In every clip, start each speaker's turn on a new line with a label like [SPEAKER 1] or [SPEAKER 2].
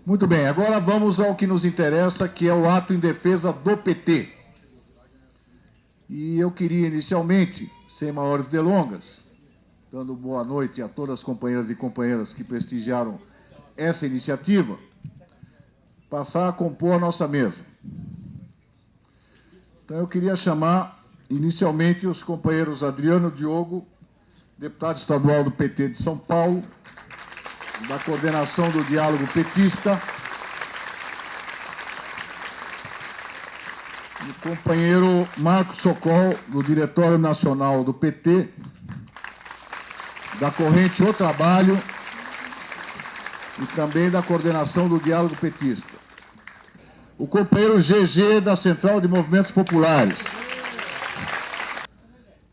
[SPEAKER 1] Muito bem, agora vamos ao que nos interessa, que é o ato em defesa do PT. E eu queria inicialmente, sem maiores delongas, dando boa noite a todas as companheiras e companheiras que prestigiaram essa iniciativa, passar a compor a nossa mesa. Então eu queria chamar inicialmente os companheiros Adriano Diogo, deputado estadual do PT de São Paulo, da coordenação do Diálogo Petista, e o companheiro Marcos Socol, do Diretório Nacional do PT, da Corrente O Trabalho e também da coordenação do Diálogo Petista. O companheiro GG, da Central de Movimentos Populares.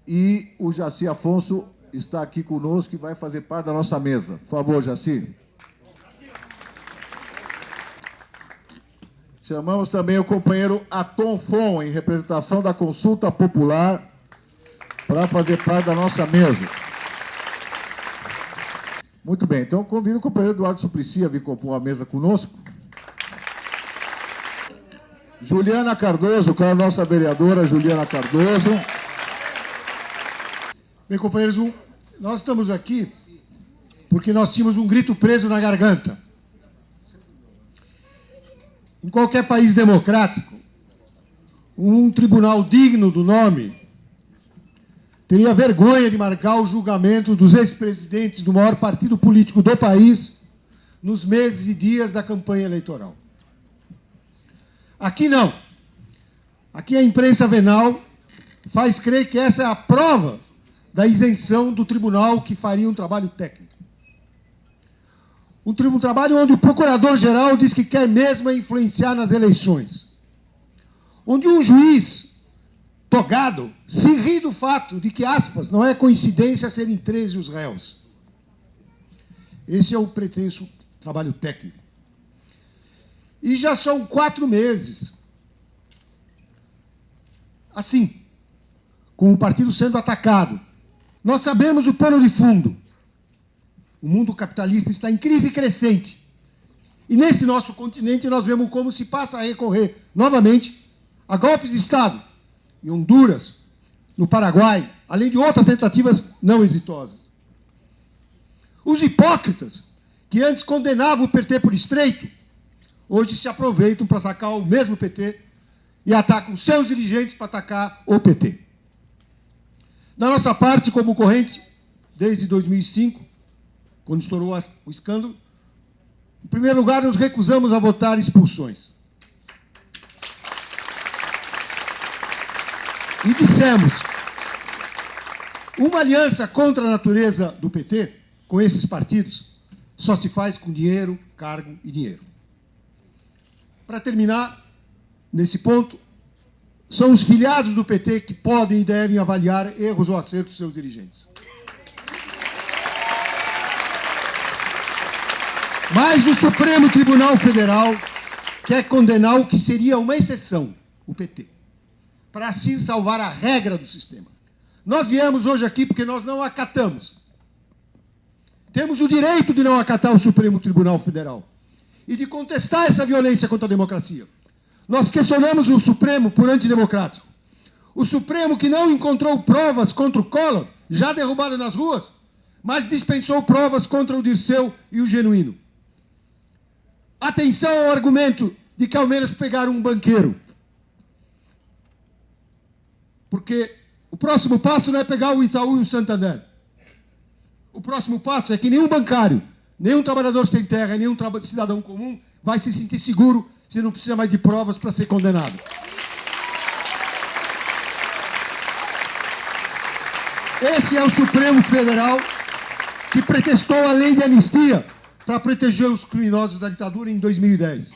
[SPEAKER 1] E o Jaci Afonso está aqui conosco e vai fazer parte da nossa mesa. Por favor, Jaci. Chamamos também o companheiro Aton Fon, em representação da Consulta Popular, para fazer parte da nossa mesa. Muito bem, então convido o companheiro Eduardo Suplicy a vir compor a mesa conosco. Juliana Cardoso, que é a nossa vereadora Juliana Cardoso.
[SPEAKER 2] Bem, companheiros, nós estamos aqui porque nós tínhamos um grito preso na garganta. Em qualquer país democrático, um tribunal digno do nome teria vergonha de marcar o julgamento dos ex-presidentes do maior partido político do país nos meses e dias da campanha eleitoral. Aqui não. Aqui a imprensa venal faz crer que essa é a prova da isenção do tribunal que faria um trabalho técnico. Um trabalho onde o procurador-geral diz que quer mesmo influenciar nas eleições. Onde um juiz togado se ri do fato de que, aspas, não é coincidência serem 13 os réus. Esse é o pretenso trabalho técnico. E já são 4 meses, assim, com o partido sendo atacado. Nós sabemos o pano de fundo. O mundo capitalista está em crise crescente. E nesse nosso continente nós vemos como se passa a recorrer novamente a golpes de Estado em Honduras, no Paraguai, além de outras tentativas não exitosas. Os hipócritas, que antes condenavam o PT por estreito, hoje se aproveitam para atacar o mesmo PT e atacam seus dirigentes para atacar o PT. Da nossa parte, como corrente, desde 2005, quando estourou o escândalo, em primeiro lugar, nos recusamos a votar expulsões. E dissemos, uma aliança contra a natureza do PT, com esses partidos, só se faz com dinheiro, cargo e dinheiro. Para terminar, nesse ponto, são os filiados do PT que podem e devem avaliar erros ou acertos dos seus dirigentes. Mas o Supremo Tribunal Federal quer condenar o que seria uma exceção, o PT, para assim salvar a regra do sistema. Nós viemos hoje aqui porque nós não acatamos. Temos o direito de não acatar o Supremo Tribunal Federal e de contestar essa violência contra a democracia. Nós questionamos o Supremo por antidemocrático. O Supremo que não encontrou provas contra o Collor, já derrubado nas ruas, mas dispensou provas contra o Dirceu e o Genuíno. Atenção ao argumento de que ao menos pegaram um banqueiro. Porque o próximo passo não é pegar o Itaú e o Santander. O próximo passo é que nenhum bancário, nenhum trabalhador sem terra, nenhum cidadão comum vai se sentir seguro se não precisa mais de provas para ser condenado. Esse é o Supremo Federal que pretextou a lei de anistia para proteger os criminosos da ditadura em 2010.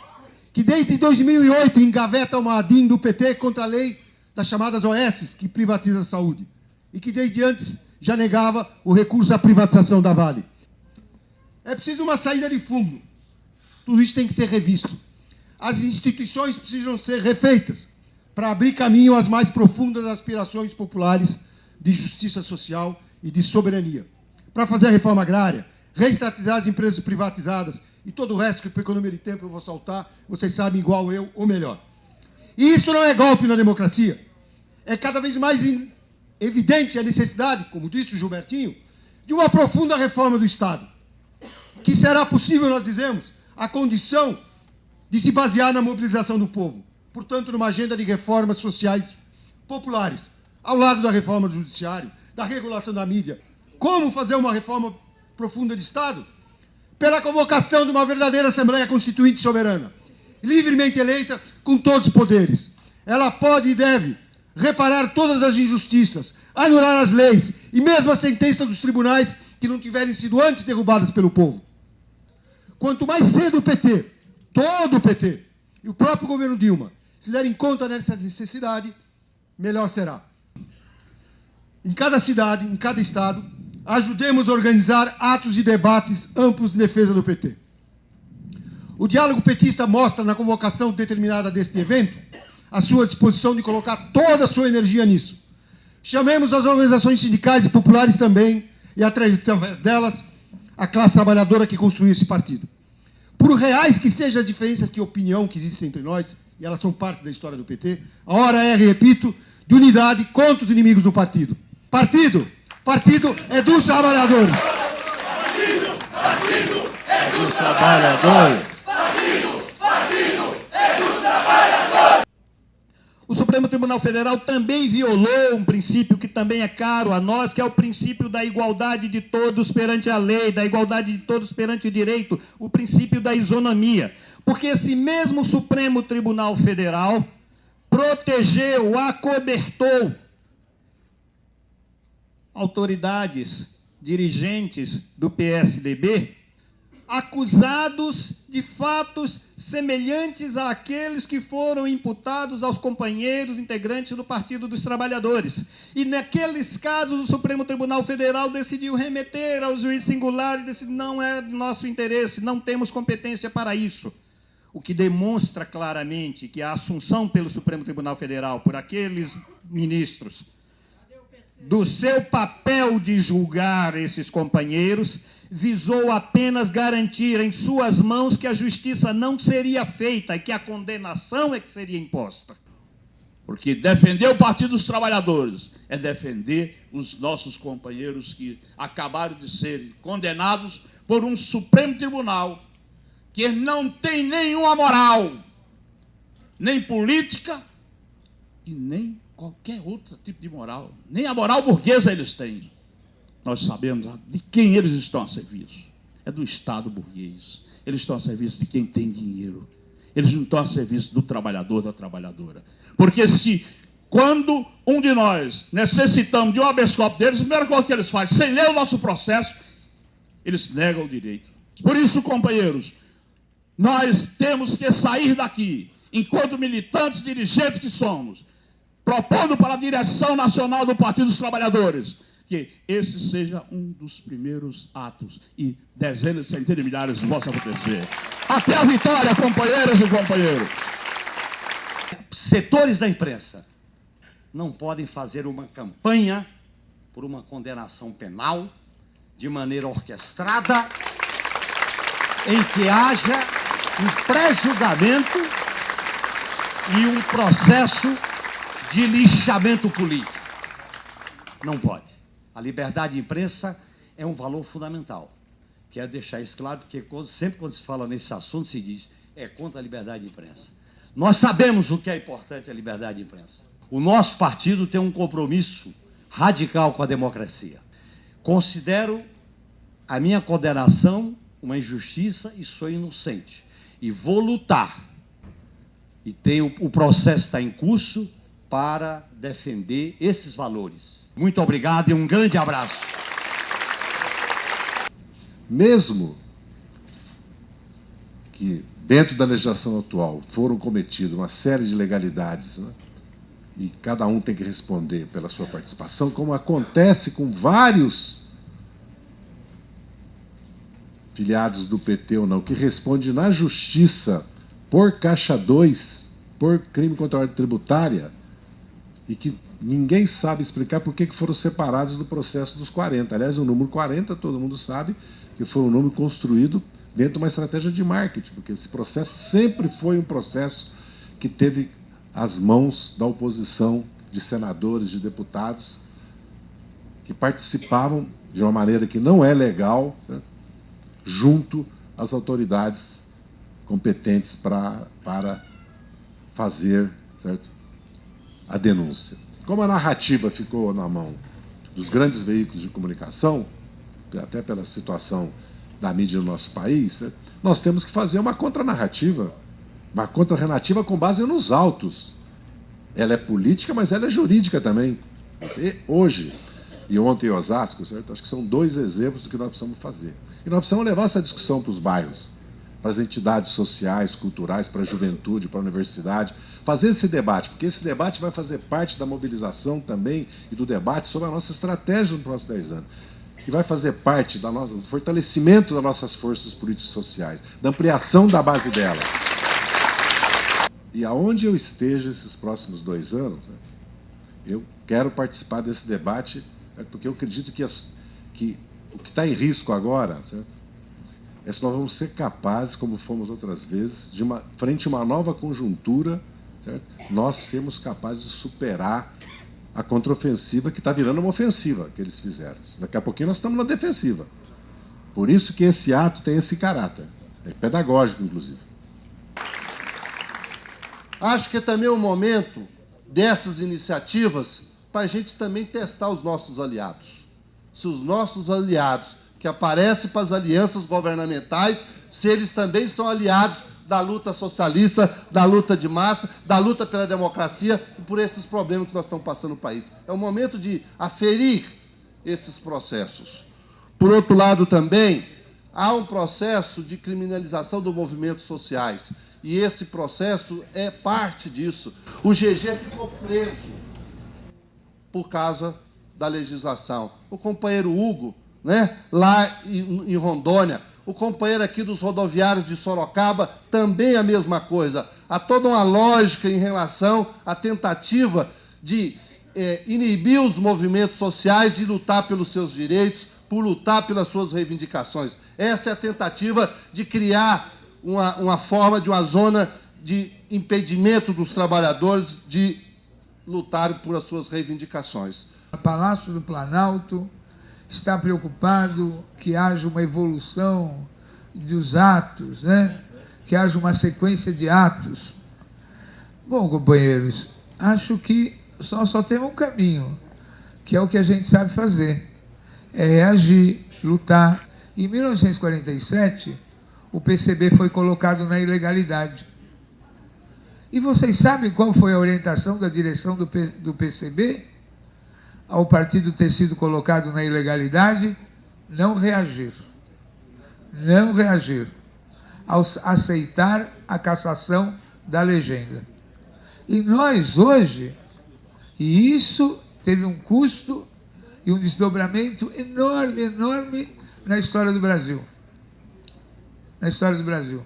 [SPEAKER 2] Que desde 2008 engaveta uma ADIM do PT contra a lei das chamadas OS, que privatiza a saúde. E que desde antes já negava o recurso à privatização da Vale. É preciso uma saída de fundo. Tudo isso tem que ser revisto. As instituições precisam ser refeitas para abrir caminho às mais profundas aspirações populares de justiça social e de soberania. Para fazer a reforma agrária, reestatizar as empresas privatizadas e todo o resto que, por economia de tempo, eu vou soltar, vocês sabem igual eu ou melhor. E isso não é golpe na democracia. É cada vez mais evidente a necessidade, como disse o Gilbertinho, de uma profunda reforma do Estado, que será possível, nós dizemos, a condição de se basear na mobilização do povo. Portanto, numa agenda de reformas sociais populares, ao lado da reforma do judiciário, da regulação da mídia. Como fazer uma reforma profunda de Estado? Pela convocação de uma verdadeira Assembleia Constituinte soberana, livremente eleita, com todos os poderes. Ela pode e deve reparar todas as injustiças, anular as leis e mesmo as sentenças dos tribunais que não tiverem sido antes derrubadas pelo povo. Quanto mais cedo o PT, todo o PT, e o próprio governo Dilma, se derem conta dessa necessidade, melhor será. Em cada cidade, em cada estado, ajudemos a organizar atos e debates amplos em defesa do PT. O diálogo petista mostra, na convocação determinada deste evento, a sua disposição de colocar toda a sua energia nisso. Chamemos as organizações sindicais e populares também, e através delas, a classe trabalhadora que construiu esse partido. Por reais que sejam as diferenças de opinião que existem entre nós, e elas são parte da história do PT, a hora é, repito, de unidade contra os inimigos do partido. Partido é dos trabalhadores.
[SPEAKER 3] Partido é dos trabalhadores.
[SPEAKER 4] O Supremo Tribunal Federal também violou um princípio que também é caro a nós, que é o princípio da igualdade de todos perante a lei, da igualdade de todos perante o direito, o princípio da isonomia. Porque esse mesmo Supremo Tribunal Federal protegeu, acobertou autoridades, dirigentes do PSDB, acusados de fatos semelhantes àqueles que foram imputados aos companheiros integrantes do Partido dos Trabalhadores. E naqueles casos o Supremo Tribunal Federal decidiu remeter ao juiz singular e decidiu não é do nosso interesse, não temos competência para isso. O que demonstra claramente que a assunção pelo Supremo Tribunal Federal por aqueles ministros do seu papel de julgar esses companheiros visou apenas garantir em suas mãos que a justiça não seria feita e que a condenação é que seria imposta.
[SPEAKER 3] Porque defender o Partido dos Trabalhadores é defender os nossos companheiros que acabaram de ser condenados por um Supremo Tribunal que não tem nenhuma moral, nem política e nem qualquer outro tipo de moral. Nem a moral burguesa eles têm. Nós sabemos de quem eles estão a serviço. É do Estado burguês. Eles estão a serviço de quem tem dinheiro. Eles não estão a serviço do trabalhador, da trabalhadora. Porque quando um de nós necessitamos de um habeas corpus deles, a primeira coisa que eles fazem, sem ler o nosso processo, eles negam o direito. Por isso, companheiros, nós temos que sair daqui, enquanto militantes, dirigentes que somos, propondo para a direção nacional do Partido dos Trabalhadores que esse seja um dos primeiros atos e dezenas, centenas de milhares possam acontecer. Até a vitória, companheiras e companheiros.
[SPEAKER 5] Setores da imprensa não podem fazer uma campanha por uma condenação penal de maneira orquestrada em que haja um pré-julgamento e um processo de lixamento político. Não pode. A liberdade de imprensa é um valor fundamental. Quero deixar isso claro, porque sempre quando se fala nesse assunto, se diz é contra a liberdade de imprensa. Nós sabemos o que é importante a liberdade de imprensa. O nosso partido tem um compromisso radical com a democracia. Considero a minha condenação uma injustiça e sou inocente. E vou lutar. E o processo está em curso para defender esses valores. Muito obrigado e um grande abraço.
[SPEAKER 6] Mesmo que dentro da legislação atual foram cometidas uma série de ilegalidades, né, e cada um tem que responder pela sua participação, como acontece com vários filiados do PT ou não, que responde na justiça por caixa 2, por crime contra a ordem tributária, e que Ninguém sabe explicar por que foram separados do processo dos 40. Aliás, o número 40, todo mundo sabe que foi um número construído dentro de uma estratégia de marketing, porque esse processo sempre foi um processo que teve as mãos da oposição, de senadores, de deputados, que participavam de uma maneira que não é legal, certo? Junto às autoridades competentes para fazer, certo, a denúncia. Como a narrativa ficou na mão dos grandes veículos de comunicação, até pela situação da mídia no nosso país, certo? Nós temos que fazer uma contranarrativa com base nos autos. Ela é política, mas ela é jurídica também. E hoje, e ontem em Osasco, certo? Acho que são 2 exemplos do que nós precisamos fazer. E nós precisamos levar essa discussão para os bairros, para as entidades sociais, culturais, para a juventude, para a universidade, fazer esse debate, porque esse debate vai fazer parte da mobilização também e do debate sobre a nossa estratégia nos próximos 10 anos. E vai fazer parte do fortalecimento das nossas forças políticas e sociais, da ampliação da base dela. E aonde eu esteja esses próximos 2 anos, eu quero participar desse debate, porque eu acredito que o que está em risco agora, certo, é se nós vamos ser capazes, como fomos outras vezes, frente a uma nova conjuntura, certo, nós sermos capazes de superar a contraofensiva que está virando uma ofensiva que eles fizeram. Daqui a pouquinho nós estamos na defensiva. Por isso que esse ato tem esse caráter. É pedagógico, inclusive.
[SPEAKER 7] Acho que é também o momento dessas iniciativas para a gente também testar os nossos aliados. Se os nossos aliados que aparecem para as alianças governamentais, se eles também são aliados da luta socialista, da luta de massa, da luta pela democracia e por esses problemas que nós estamos passando no país. É o momento de aferir esses processos. Por outro lado, também, há um processo de criminalização dos movimentos sociais. E esse processo é parte disso. O GG ficou preso por causa da legislação. O companheiro Hugo, né, lá em Rondônia, o companheiro aqui dos rodoviários de Sorocaba, também a mesma coisa. Há toda uma lógica em relação à tentativa de inibir os movimentos sociais, de lutar pelos seus direitos, por lutar pelas suas reivindicações. Essa é a tentativa de criar uma forma de uma zona de impedimento dos trabalhadores de lutar por as suas reivindicações.
[SPEAKER 8] O Palácio do Planalto está preocupado que haja uma evolução dos atos, né? Que haja uma sequência de atos. Bom, companheiros, acho que só temos um caminho, que é o que a gente sabe fazer, é reagir, lutar. Em 1947, o PCB foi colocado na ilegalidade. E vocês sabem qual foi a orientação da direção do PCB ao partido ter sido colocado na ilegalidade? Não reagir. Não reagir. Ao aceitar a cassação da legenda. E nós, hoje, e isso teve um custo e um desdobramento enorme, enorme na história do Brasil. Na história do Brasil.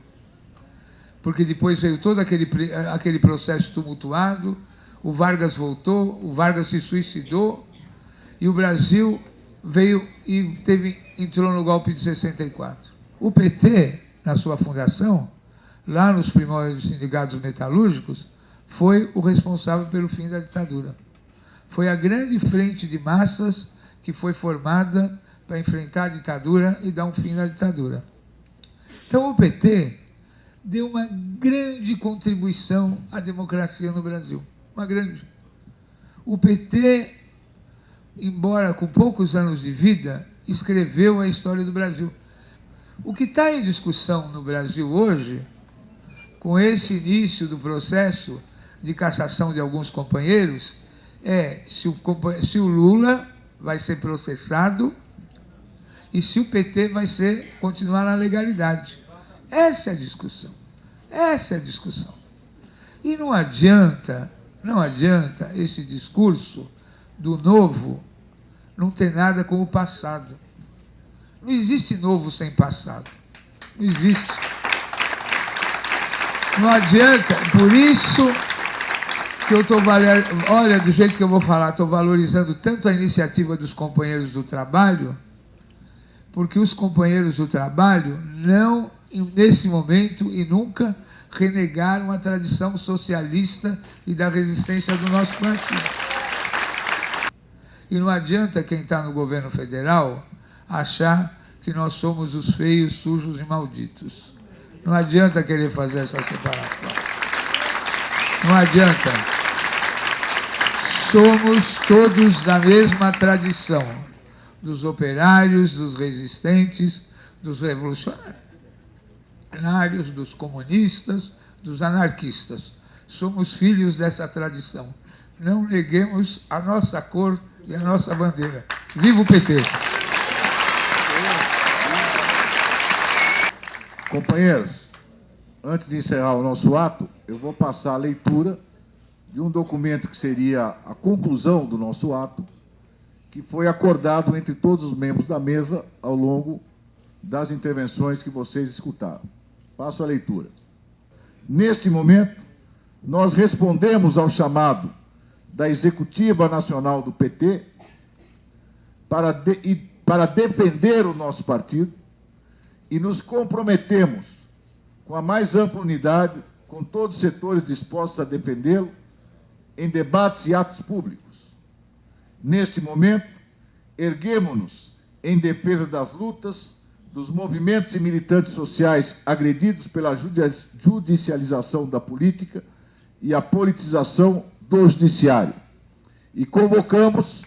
[SPEAKER 8] Porque depois veio todo aquele processo tumultuado, o Vargas voltou, o Vargas se suicidou, e o Brasil veio e entrou no golpe de 64. O PT, na sua fundação, lá nos primórdios dos sindicatos metalúrgicos, foi o responsável pelo fim da ditadura. Foi a grande frente de massas que foi formada para enfrentar a ditadura e dar um fim na ditadura. Então, o PT deu uma grande contribuição à democracia no Brasil. Uma grande. O PT, embora com poucos anos de vida, escreveu a história do Brasil. O que está em discussão no Brasil hoje, com esse início do processo de cassação de alguns companheiros, é se o Lula vai ser processado e se o PT vai continuar na legalidade. Essa é a discussão. Essa é a discussão. E não adianta esse discurso do novo não ter nada com o passado. Não existe novo sem passado. Não existe. Não adianta. Por isso que eu estou olha, do jeito que eu vou falar, estou valorizando tanto a iniciativa dos companheiros do trabalho, porque os companheiros do trabalho não, nesse momento e nunca, renegaram a tradição socialista e da resistência do nosso partido. E não adianta quem está no governo federal achar que nós somos os feios, sujos e malditos. Não adianta querer fazer essa separação. Não adianta. Somos todos da mesma tradição, dos operários, dos resistentes, dos revolucionários, dos comunistas, dos anarquistas. Somos filhos dessa tradição. Não neguemos a nossa cor e a nossa bandeira. Viva o PT!
[SPEAKER 1] Companheiros, antes de encerrar o nosso ato, eu vou passar a leitura de um documento que seria a conclusão do nosso ato, que foi acordado entre todos os membros da mesa ao longo das intervenções que vocês escutaram. Passo a leitura. Neste momento, nós respondemos ao chamado da Executiva Nacional do PT para defender o nosso partido e nos comprometemos com a mais ampla unidade, com todos os setores dispostos a defendê-lo em debates e atos públicos. Neste momento, erguemo-nos em defesa das lutas, dos movimentos e militantes sociais agredidos pela judicialização da política e a politização do judiciário. E convocamos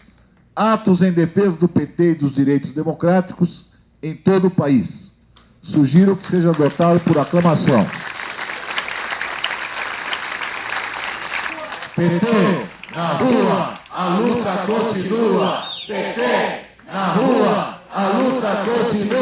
[SPEAKER 1] atos em defesa do PT e dos direitos democráticos em todo o país. Sugiro que seja adotado por aclamação. PT, na rua, a luta continua. PT, na rua, a luta continua.